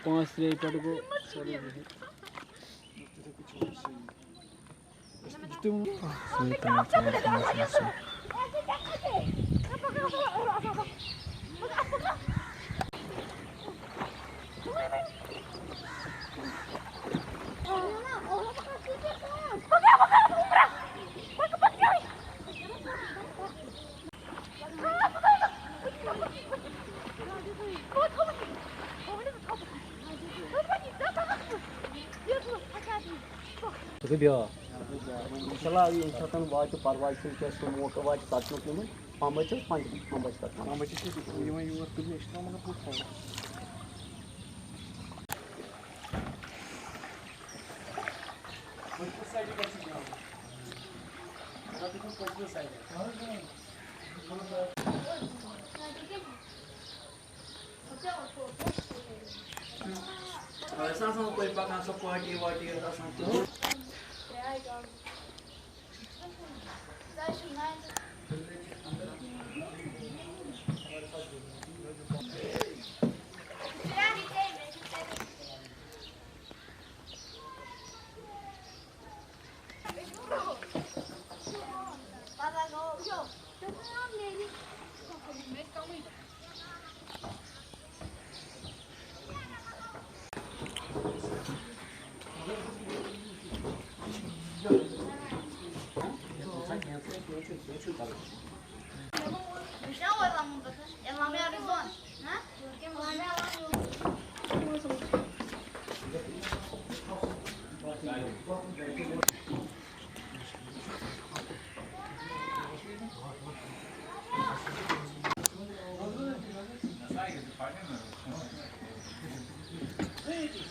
पाँच रे पटको इंशाल्लाह ये इंसान वाच परवाय से क्या मोटो वाच काटनो के में पांच काटना ये मैं यूर तुम एक्स्ट्रा मतलब पूछ ऐसा कोई पका सब पार्टी वाटी ऐसा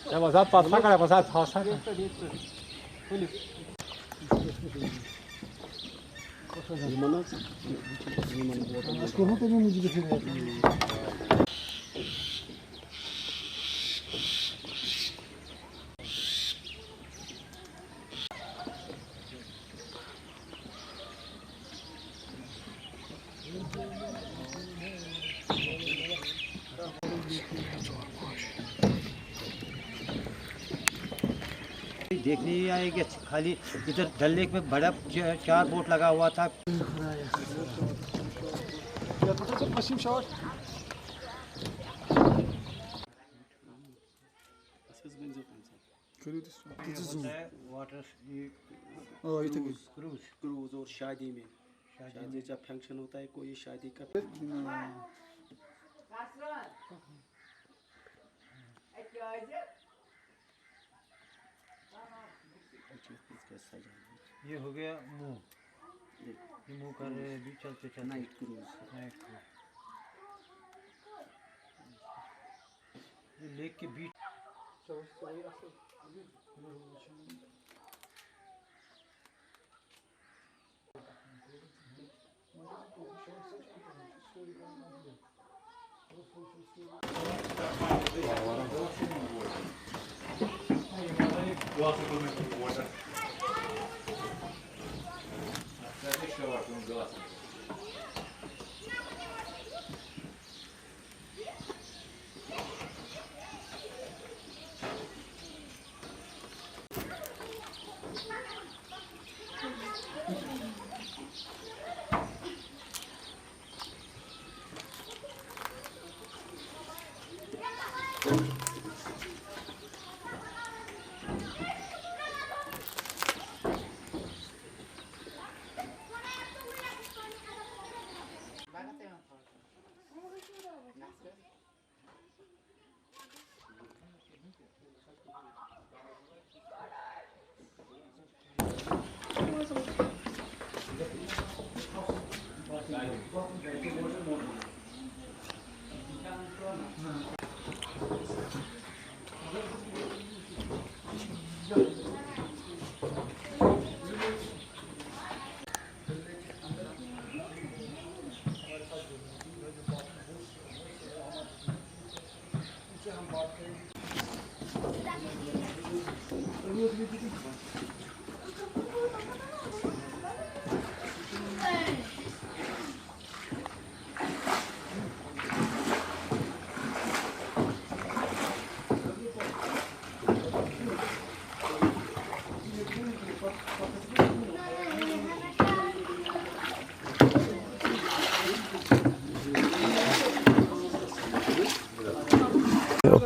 Ja, was hat was sagen, was hat was sagen? देखने ही आएगी खाली इधर डल लेक में बड़ा 4 बोट लगा हुआ था। वाटर क्रूज और शादी में शादी जब फंक्शन होता है कोई शादी का ये हो गया मुंह, ये मुंह कर रहे भी चलते चलते नाइट क्रूज ये लेक के बीच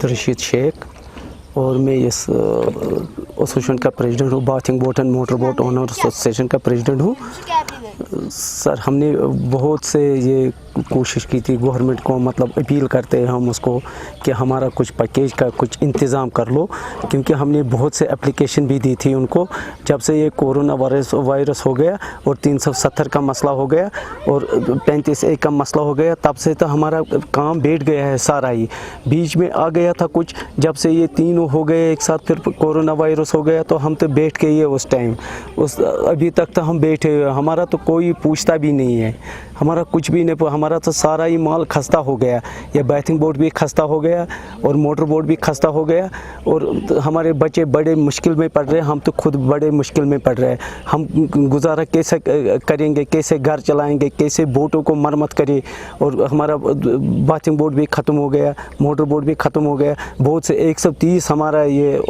अब्दुल शेख और मैं इस एसोसिएशन का प्रेसिडेंट हूँ, bathing boat and motor boat owner association का प्रेसिडेंट हूँ। सर हमने बहुत से ये कोशिश की थी गवर्नमेंट को, मतलब अपील करते हैं हम उसको कि हमारा कुछ पैकेज का कुछ इंतज़ाम कर लो, क्योंकि हमने बहुत से एप्लीकेशन भी दी थी उनको। जब से ये कोरोना वायरस हो गया और 370 का मसला हो गया और 35A का मसला हो गया, तब से तो हमारा काम बैठ गया है सारा ही। बीच में आ गया था कुछ, जब से ये तीनों हो गए एक साथ, फिर कोरोना वायरस हो गया तो हम तो बैठ गए उस टाइम। अभी तक तो हम बैठे हुए, हमारा तो कोई पूछता भी नहीं है, हमारा कुछ भी नहीं, हमारा तो सारा ही माल खस्ता हो गया। ये बैथिंग बोट भी खस्ता हो गया और मोटर बोट भी खस्ता हो गया और हमारे बच्चे बड़े मुश्किल में पड़ रहे हैं, हम तो खुद बड़े मुश्किल में पड़ रहे हैं। हम गुजारा कैसे करेंगे, कैसे घर चलाएंगे, कैसे बोटों को मरम्मत करें। और हमारा बैथिंग बोट भी ख़त्म हो गया, मोटर बोट भी ख़त्म हो गया। बहुत से 130 हमारा ये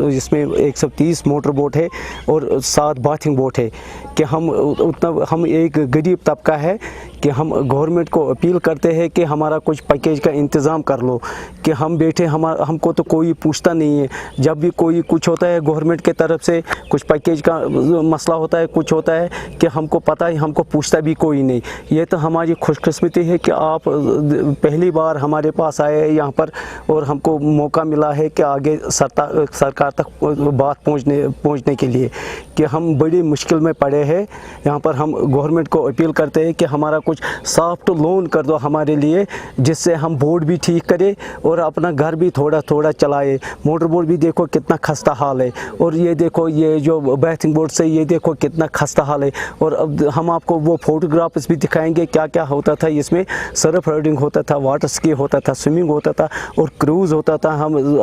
इसमें 130 मोटर बोट है और 7 बैथिंग बोट है कि हम एक गरीब तबका है कि हम गवर्नमेंट को अपील करते हैं कि हमारा कुछ पैकेज का इंतज़ाम कर लो, कि हम बैठे हमको तो कोई पूछता नहीं है। जब भी कोई कुछ होता है गवर्नमेंट के तरफ से, कुछ पैकेज का मसला होता है, कुछ होता है कि हमको पता है, हमको पूछता भी कोई नहीं। ये तो हमारी खुशकिस्मती है कि आप पहली बार हमारे पास आए हैं यहाँ पर और हमको मौका मिला है कि आगे सरकार तक बात पहुँचने के लिए, कि हम बड़ी मुश्किल में पड़े हैं। यहाँ पर हम गवर्नमेंट को अपील करते हैं कि हमारा कुछ सॉफ्ट लोन कर दो हमारे लिए, जिससे हम बोट भी ठीक करें और अपना घर भी थोड़ा थोड़ा चलाए। मोटर बोट भी देखो कितना खस्ता हाल है, और ये देखो ये जो बैथिंग बोट से ये देखो कितना खस्ता हाल है। और अब हम आपको वो फोटोग्राफ्स भी दिखाएंगे क्या क्या होता था इसमें। सर्फ राइडिंग होता था, वाटर स्की होता था, स्विमिंग होता था और क्रूज़ होता था।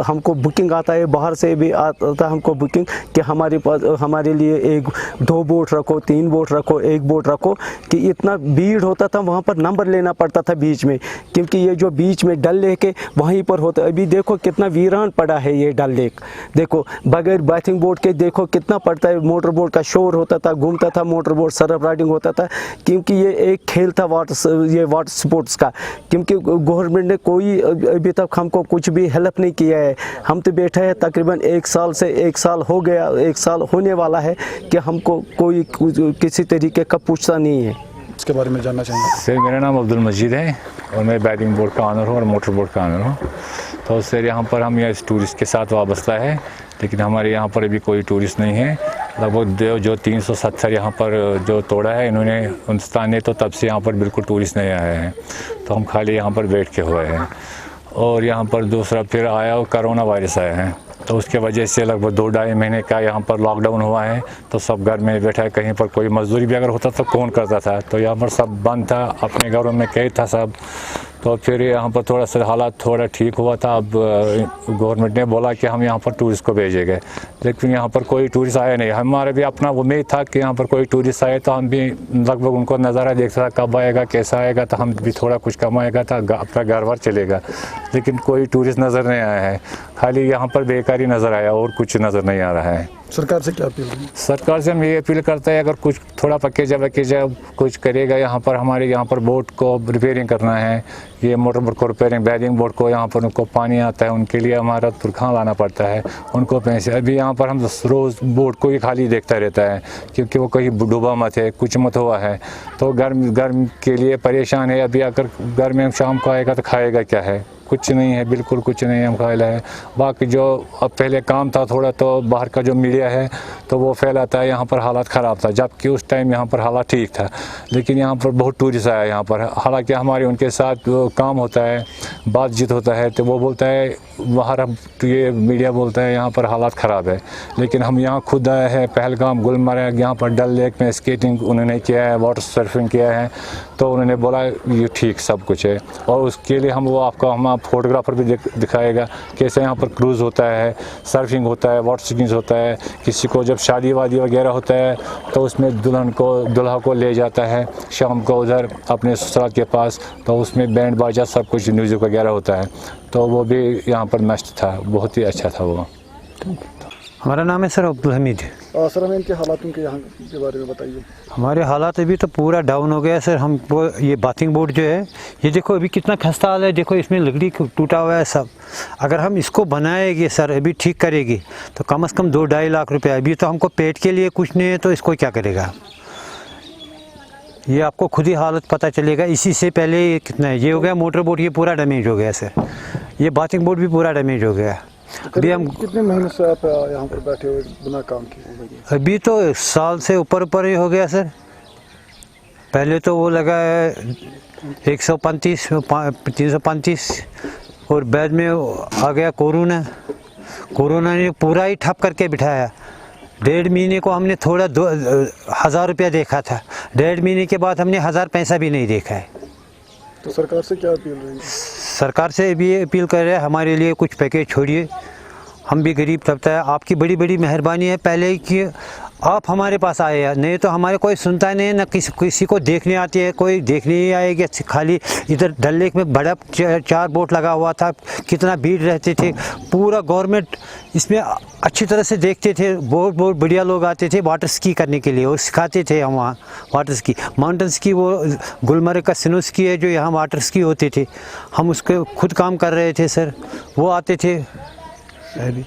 हमको बुकिंग आता है, बाहर से भी आता था हमको बुकिंग कि हमारे लिए 2 बोट रखो, 3 बोट रखो, 1 बोट रखो, कि इतना भीड़ होता था। वहाँ पर नंबर लेना पड़ता था बीच में, क्योंकि ये जो बीच में डल लेक है वहीं पर होता है। अभी देखो कितना वीरान पड़ा है ये डल लेक, देखो बगैर बैथिंग बोट के देखो कितना पड़ता है। मोटर बोट का शोर होता था, घूमता था मोटर बोट, सर्फ राइडिंग होता था, क्योंकि ये एक खेल था वाटर स्पोर्ट्स का। क्योंकि गवर्नमेंट ने कोई अभी तक हमको कुछ भी हेल्प नहीं किया है। हम तो बैठे हैं तकरीबन 1 साल हो गया, 1 साल होने वाला है कि हमको कोई किसी तरीके का पूछता नहीं है। इसके बारे में जानना चाहेंगे। सर मेरा नाम अब्दुल मजीद है और मैं बैथिंग बोट का ऑनर हूँ और मोटर बोट का ऑनर हूँ। तो सर यहाँ पर हम इस टूरिस्ट के साथ वाबस्ता है, लेकिन हमारे यहाँ पर अभी कोई टूरिस्ट नहीं है। लगभग जो 370 यहाँ पर जो तोड़ा है इन्होंने, हिंदुस्तान ने, तो तब से यहाँ पर बिल्कुल टूरिस्ट नहीं आए हैं। तो हम खाली यहाँ पर बैठ के हुए हैं। और यहाँ पर दूसरा फिर आया कोरोना वायरस आया है, तो उसके वजह से लगभग 2-2.5 महीने का यहाँ पर लॉकडाउन हुआ है। तो सब घर में बैठा है, कहीं पर कोई मजदूरी भी अगर होता तो कौन करता था। तो यहाँ पर सब बंद था, अपने घरों में कैद था सब। तो फिर यहाँ पर थोड़ा सा हालात थोड़ा ठीक हुआ था। अब गवर्नमेंट ने बोला कि हम यहाँ पर टूरिस्ट को भेजेंगे, लेकिन यहाँ पर कोई टूरिस्ट आया नहीं। हमारे भी अपना उम्मीद था कि यहाँ पर कोई टूरिस्ट आए, तो हम भी लगभग उनको नज़ारा देखता था कब आएगा, कैसा आएगा, तो हम भी थोड़ा कुछ कमाएगा था, अपना घर बार चलेगा। लेकिन कोई टूरिस्ट नज़र नहीं आया है, खाली यहाँ पर बेकारी नज़र आया और कुछ नज़र नहीं आ रहा है। सरकार से क्या अपील? सरकार से हम ये अपील करते हैं, अगर कुछ थोड़ा पैकेज कुछ करेगा यहाँ पर, हमारे यहाँ पर बोट को रिपेयरिंग करना है, ये मोटर बोट को रिपेयरिंग, बैथिंग बोट को यहाँ पर उनको पानी आता है, उनके लिए हमारा तुरखा लाना पड़ता है, उनको पैसे। अभी यहाँ पर हम रोज़ बोट को ही खाली देखता रहता है, क्योंकि वो कहीं डूबा मत है, कुछ मत हुआ है। तो गर्म के लिए परेशान है। अभी अगर घर में शाम को आएगा तो खाएगा क्या है? कुछ नहीं है, बिल्कुल कुछ नहीं है, हम खाया है। बाकी जो अब पहले काम था थोड़ा, तो बाहर का जो मीडिया है तो वो फैलाता है यहाँ पर हालात ख़राब था, जबकि उस टाइम यहाँ पर हालात ठीक था। लेकिन यहाँ पर बहुत टूरिस्ट आया यहाँ पर, हालांकि हमारे उनके साथ काम होता है, बातचीत होता है, तो वो बोलता है बाहर, हम तो ये मीडिया बोलता है यहाँ पर हालात ख़राब है। लेकिन हम यहाँ खुद आए हैं, पहलगाम, गुलमर्ग, यहाँ पर डल लेक में स्केटिंग उन्होंने किया है, वाटर सर्फिंग किया है, तो उन्होंने बोला ये ठीक सब कुछ है। और उसके लिए हम फोटोग्राफर भी दिखाएगा कैसे यहाँ पर क्रूज़ होता है, सर्फिंग होता है, वाटर स्कीइंग होता है। किसी को जब शादी वादी वगैरह होता है तो उसमें दुल्हा को ले जाता है शाम को उधर अपने ससुराल के पास, तो उसमें बैंड बाजा सब कुछ म्यूज़िक वगैरह होता है। तो वो भी यहाँ पर मस्त था, बहुत ही अच्छा था वो। हमारा नाम है सर अब्दुल हमीद। सर हमें इनके हालातों के यहाँ के बारे में बताइए। हमारे हालात अभी तो पूरा डाउन हो गया है सर। हमको ये बाथिंग बोर्ड जो है, ये देखो अभी कितना खस्ता हाल है, देखो इसमें लकड़ी टूटा हुआ है सब। अगर हम इसको बनाएंगे सर, अभी ठीक करेगी तो कम से कम 2-2.5 लाख रुपए। अभी तो हमको पेट के लिए कुछ नहीं है, तो इसको क्या करेगा? ये आपको खुद ही हालत पता चलेगा। इसी से पहले ये कितना है, ये हो गया मोटर बोट, ये पूरा डैमेज हो गया सर। ये बाथिंग बोर्ड भी पूरा डैमेज हो गया। अभी हम कितने महीने से आप यहाँ पर बैठे हुए बिना काम किए? अभी तो 1 साल से ऊपर ही हो गया सर। पहले तो वो लगा है 135 335, और बाद में आ गया कोरोना ने पूरा ही ठप करके बिठाया। 1.5 महीने को हमने थोड़ा 1000 रुपया देखा था, 1.5 महीने के बाद हमने 1000 पैसा भी नहीं देखा है। तो सरकार से क्या अपील रही? सरकार से भी अपील कर रहे हैं, हमारे लिए कुछ पैकेज छोड़िए, हम भी गरीब तबका है। आपकी बड़ी बड़ी मेहरबानी है पहले कि आप हमारे पास आए हैं, नहीं तो हमारे कोई सुनता नहीं है, ना किसी को देखने आती है, कोई देखने ही आएगी। खाली इधर डल लेक में बड़ा 4 बोट लगा हुआ था, कितना भीड़ रहते थे। पूरा गवर्नमेंट इसमें अच्छी तरह से देखते थे। बहुत बढ़िया लोग आते थे वाटर स्की करने के लिए, और सिखाते थे हम वहाँ वाटर स्की, माउंटेन स्की। वो गुलमर्ग का स्नो स्की है जो यहाँ वाटर स्की होते थे, हम उसके खुद काम कर रहे थे सर, वो आते थे अभी।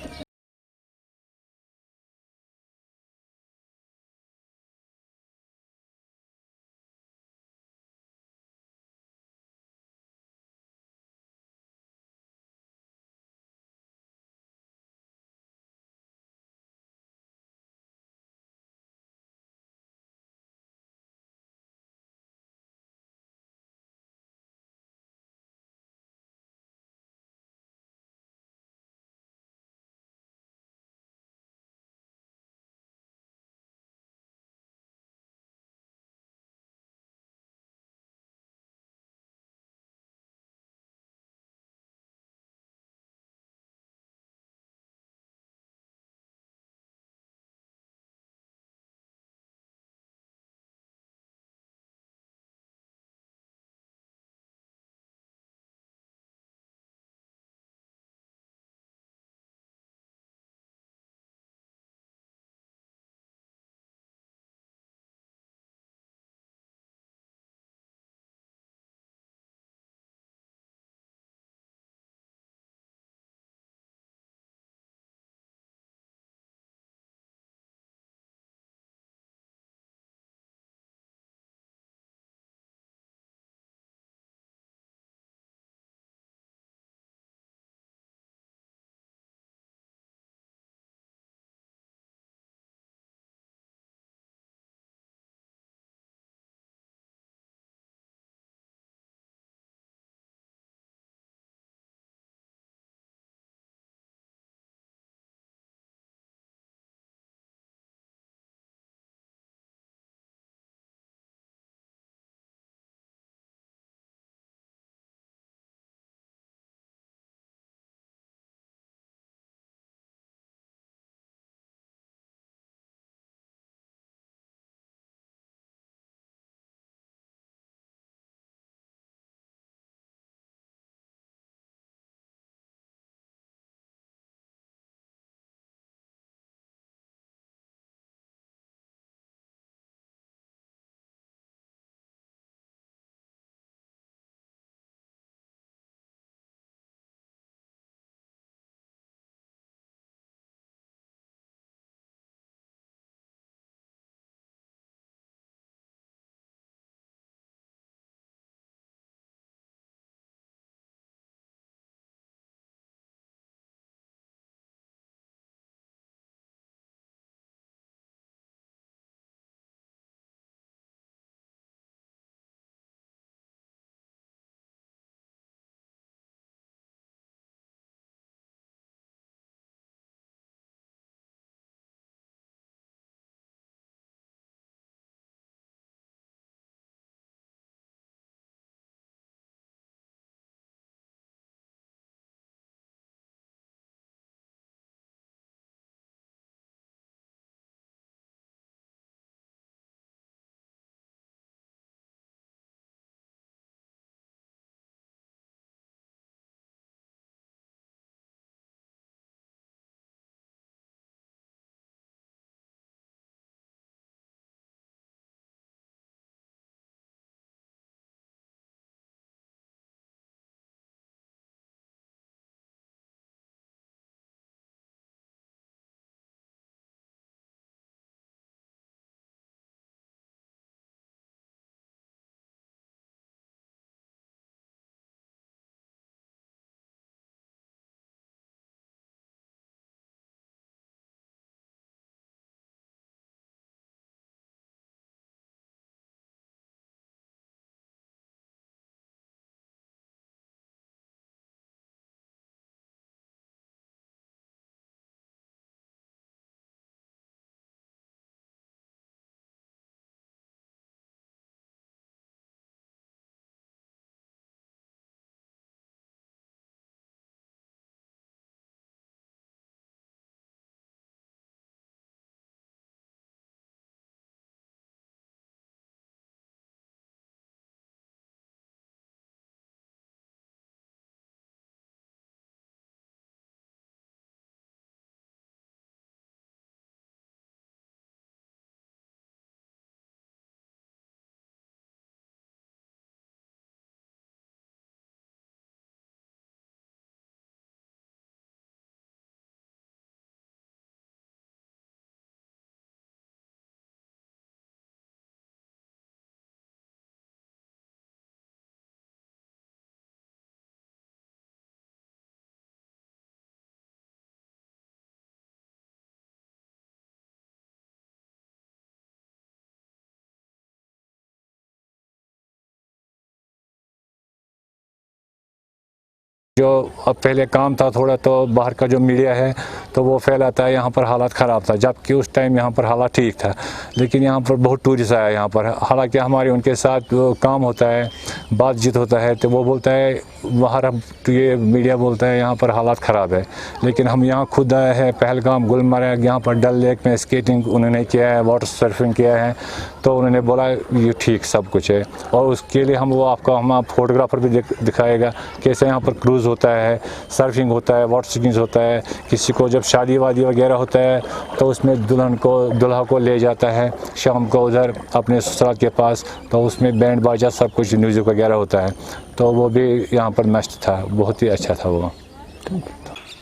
जो अब पहले काम था थोड़ा, तो बाहर का जो मीडिया है तो वो फैलाता है यहाँ पर हालात ख़राब था, जबकि उस टाइम यहाँ पर हालात ठीक था। लेकिन यहाँ पर बहुत टूरिस्ट आया यहाँ पर, हालांकि हमारे उनके साथ काम होता है, बातचीत होता है, तो वो बोलता है बाहर हम ये मीडिया बोलता है यहाँ पर हालात ख़राब है। लेकिन हम यहाँ खुद आए हैं, पहलगाम, गुलमर्ग, यहाँ पर डल लेक में स्केटिंग उन्होंने किया है, वाटर सर्फिंग किया है, तो उन्होंने बोला ये ठीक सब कुछ है। और उसके लिए हम फोटोग्राफर भी दिखाएगा कैसे यहाँ पर क्रूज़ होता है, सर्फिंग होता है, वाटर स्कीइंग होता है। किसी को जब शादी वादी वगैरह होता है तो उसमें दुल्हा को ले जाता है शाम को उधर अपने ससुराल के पास, तो उसमें बैंड बाजा सब कुछ म्यूज़िक वगैरह होता है, तो वो भी यहाँ पर मस्त था, बहुत ही अच्छा था वो।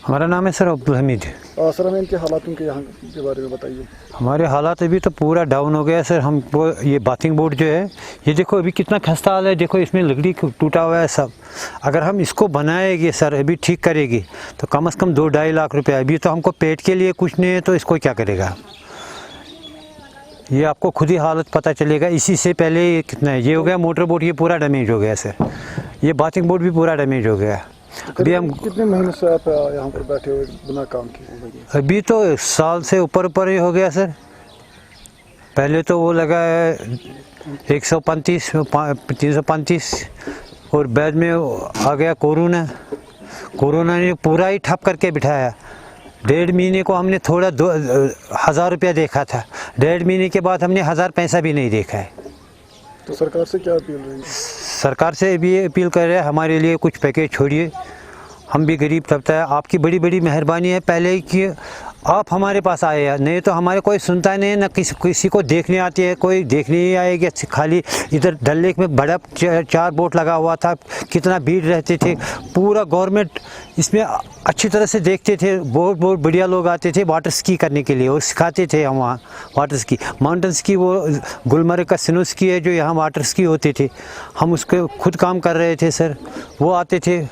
हमारा नाम है सर अब्दुल हमीद। सर हमें इनके हालातों के यहाँ के बारे में बताइए। हमारे हालात अभी तो पूरा डाउन हो गया सर। हम वो ये बाथिंग बोर्ड जो है, ये देखो अभी कितना खस्ता हाल है, देखो इसमें लकड़ी टूटा हुआ है सब। अगर हम इसको बनाएंगे सर, अभी ठीक करेगी तो कम से कम 2-2.5 लाख रुपया। अभी तो हमको पेट के लिए कुछ नहीं है, तो इसको क्या करेगा, ये आपको खुद ही हालत पता चलेगा। इसी से पहले कितना है, ये हो गया मोटर बोट, ये पूरा डैमेज हो गया सर। ये बाथिंग बोर्ड भी पूरा डैमेज हो गया। अभी हम कितने महीने से आप यहाँ पर बैठे हुए बिना काम किए? अभी तो 1 साल से ऊपर ही हो गया सर। पहले तो वो लगा है 135, 335, और बाद में आ गया कोरोना ने पूरा ही ठप करके बिठाया। 1.5 महीने को हमने थोड़ा 2,000 रुपया देखा था, 1.5 महीने के बाद हमने 1000 पैसा भी नहीं देखा है। तो सरकार से क्या अपील रही? सरकार से भी अपील कर रहे हैं, हमारे लिए कुछ पैकेज छोड़िए, हम भी गरीब तबका है। आपकी बड़ी बड़ी मेहरबानी है पहले कि आप हमारे पास आए हैं, नहीं तो हमारे कोई सुनता नहीं है, ना किसी को देखने आती है, कोई देखने ही आएगी। खाली इधर डल लेक में बड़ा 4 बोट लगा हुआ था, कितना भीड़ रहते थे। पूरा गवर्नमेंट इसमें अच्छी तरह से देखते थे, बहुत बढ़िया लोग आते थे वाटर स्की करने के लिए और सिखाते थे हम वहाँ वाटर स्की, माउंटेन स्की। वो गुलमर्ग का स्नो स्की है जो यहाँ वाटर स्की होते थे, हम उसके खुद काम कर रहे थे सर, वो आते थे।